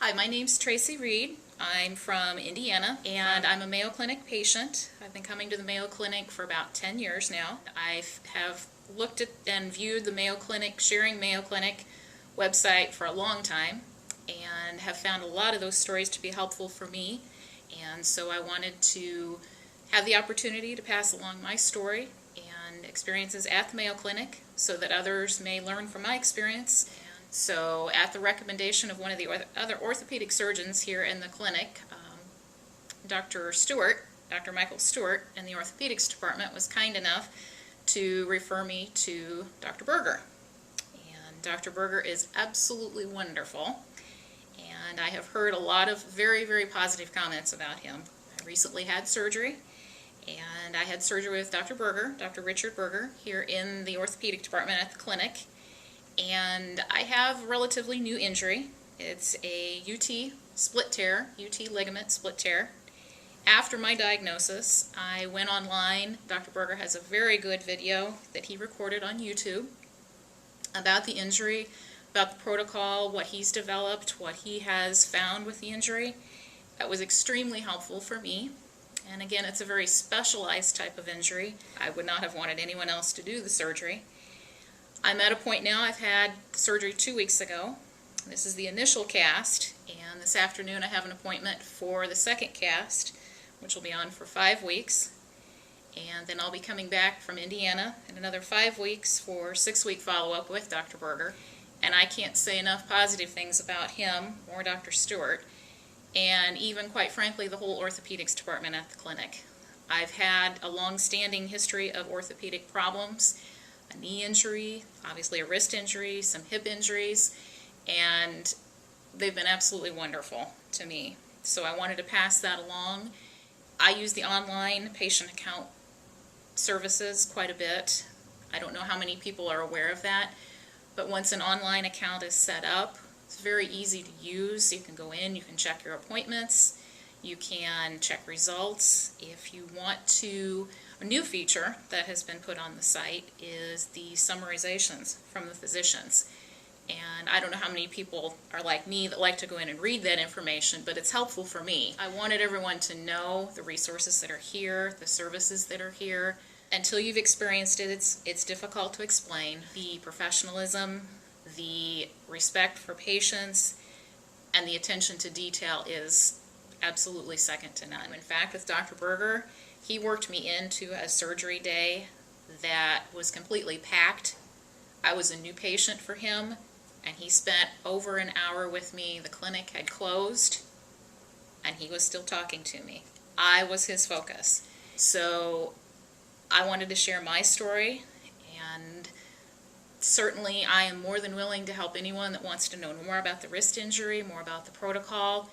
Hi, my name's Tracy Reed. I'm from Indiana, and I'm a Mayo Clinic patient. I've been coming to the Mayo Clinic for about 10 years now. I have looked at and viewed the Mayo Clinic, Sharing Mayo Clinic website for a long time, and have found a lot of those stories to be helpful for me. And so I wanted to have the opportunity to pass along my story and experiences at the Mayo Clinic so that others may learn from my experience. So at the recommendation of one of the other orthopedic surgeons here in the clinic, Dr. Michael Stewart in the orthopedics department was kind enough to refer me to Dr. Berger. And Dr. Berger is absolutely wonderful, and I have heard a lot of very, very positive comments about him. I recently had surgery, and I had surgery with Dr. Berger, Dr. Richard Berger, here in the orthopedic department at the clinic. And I have a relatively new injury. It's a UT split tear, UT ligament split tear. After my diagnosis, I went online. Dr. Berger has a very good video that he recorded on YouTube about the injury, about the protocol, what he's developed, what he has found with the injury. That was extremely helpful for me. And again, it's a very specialized type of injury. I would not have wanted anyone else to do the surgery. I'm at a point now, I've had surgery 2 weeks ago. This is the initial cast, and this afternoon I have an appointment for the second cast, which will be on for 5 weeks. And then I'll be coming back from Indiana in another 5 weeks for 6-week follow-up with Dr. Berger. And I can't say enough positive things about him or Dr. Stewart, and even, quite frankly, the whole orthopedics department at the clinic. I've had a long-standing history of orthopedic problems. A knee injury, obviously a wrist injury, some hip injuries, and they've been absolutely wonderful to me. So I wanted to pass that along. I use the online patient account services quite a bit. I don't know how many people are aware of that, but once an online account is set up, it's very easy to use. You can go in, you can check your appointments, you can check results. If you want to, a new feature that has been put on the site is the summarizations from the physicians. And I don't know how many people are like me that like to go in and read that information, but it's helpful for me. I wanted everyone to know the resources that are here, the services that are here. Until you've experienced it, it's difficult to explain. The professionalism, the respect for patients, and the attention to detail is absolutely second to none. In fact, with Dr. Berger, he worked me into a surgery day that was completely packed. I was a new patient for him, and he spent over an hour with me. The clinic had closed, and he was still talking to me. I was his focus. So I wanted to share my story, and certainly I am more than willing to help anyone that wants to know more about the wrist injury, more about the protocol.